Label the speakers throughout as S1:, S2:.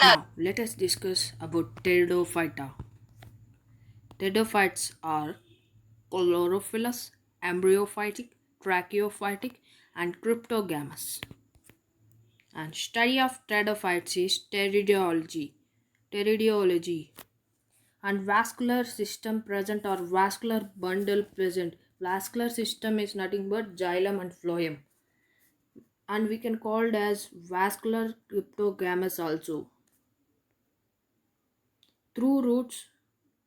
S1: Now, let us discuss about pteridophyta. Pteridophytes are chlorophyllous, embryophytic, tracheophytic, and cryptogamous. And study of pteridophytes is pteridiology. Pteridiology. And vascular system present or vascular bundle present. Vascular system is nothing but xylem and phloem. And we can call it as vascular cryptogamous also. Through roots,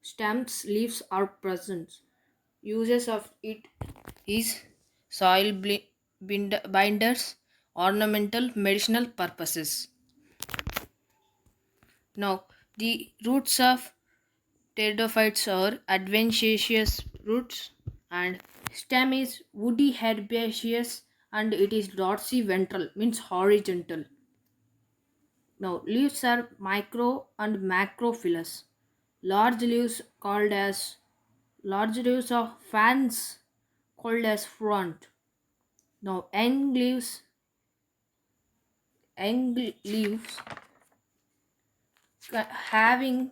S1: stems, leaves are present. Uses of it is soil binders, ornamental, medicinal purposes. Now, the roots of pteridophytes are adventitious roots, and stem is woody herbaceous, and it is dorsiventral, means horizontal. Now, leaves are micro and macrophyllous. Large leaves called as large leaves of fans called as front. Now, young leaves having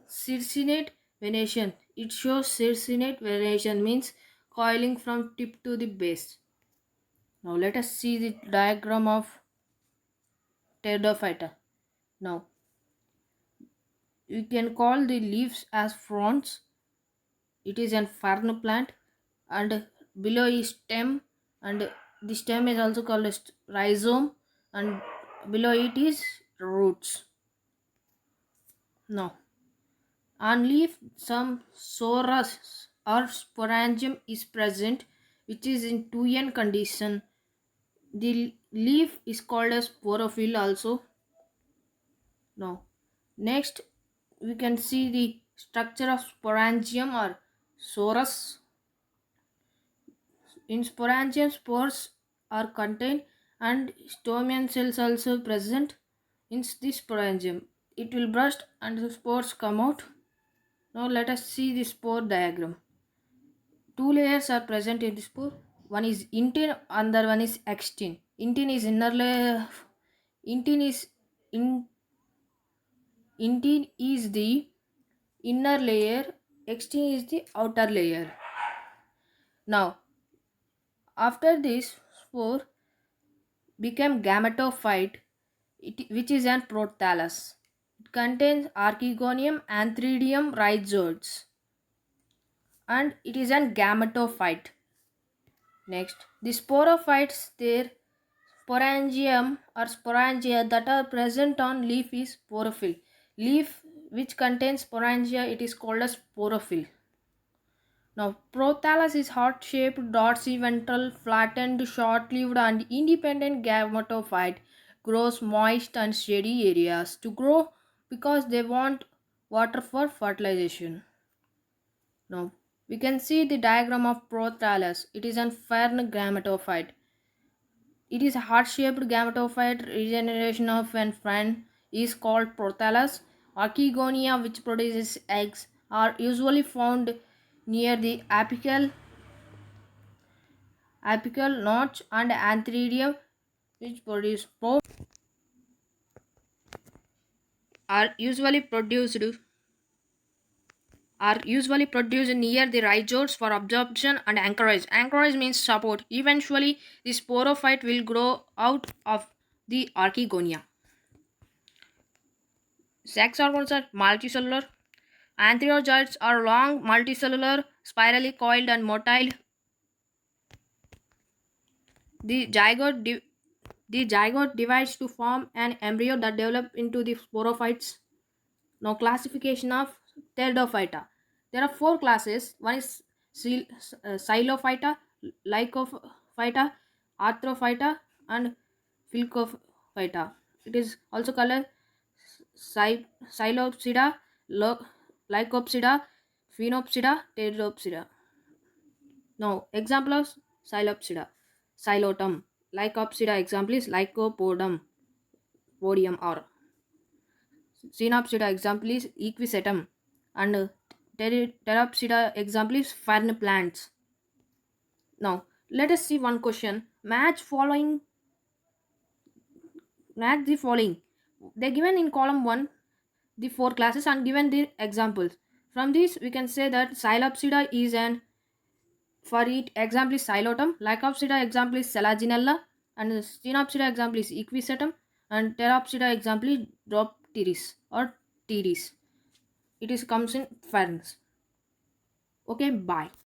S1: circinate venation. It shows circinate venation means coiling from tip to the base. Now, let us see the diagram of pteridophyta. Now, you can call the leaves as fronds. It is an fern plant, and below is stem, and the stem is also called as rhizome, and below it is roots. Now, on leaf some sorus or sporangium is present, which is in 2n condition. The leaf is called as sporophyll also. Now, next we can see the structure of sporangium or sorus. In sporangium, spores are contained and stomian cells also present in this sporangium. It will burst and the spores come out. Now let us see the spore diagram. Two layers are present in the spore. One is intine, other one is extine. Intine is inner layer. Intine is in intine is the inner layer. Extine is the outer layer. Now, after this spore became gametophyte, which is an prothallus. It contains archegonium, antheridium, rhizoids, and it is an gametophyte. Next, the sporophytes, their sporangium or sporangia that are present on leaf is sporophyll. Leaf which contains sporangia, it is called as sporophyll. Now, prothallus is heart-shaped, dorsiventral, flattened, short-lived, and independent gametophyte. Grows moist and shady areas to grow because they want water for fertilization. Now, we can see the diagram of prothallus. It is an fern gametophyte. It is a heart-shaped gametophyte. Regeneration of an fern is called prothallus. Archegonia, which produces eggs, are usually found near the apical notch, and antheridium, which produce spores, are usually produced near the rhizoids for absorption and anchorage. Anchorage means support. Eventually, the sporophyte will grow out of the archegonia. Sex organs are multicellular. Antherozoids are long, multicellular, spirally coiled, and motile. The zygote divides to form an embryo that develop into the sporophytes. Now, classification of pteridophyta. There are four classes. One is Xylophyta, Lycophyta, Arthrophyta, and Phylcophyta. It is also called Xylopsida, Lycopsida, Phenopsida, Pteridopsida. Now, example of Xylopsida. Xylotum. Lycopsida example is Lycopodium or Xenopsida example is Equisetum, and Pteropsida example is fern plants. Now, let us see one question. Match the following. They given in column 1 the four classes and given the examples. From this, we can say that Psilopsida is an, for it example is Xylotum, Lycopsida example is Selaginella, and Stenopsida example is Equisetum, and Pteropsida example is Dropteris or Teres. It is comes in ferns. Okay, bye.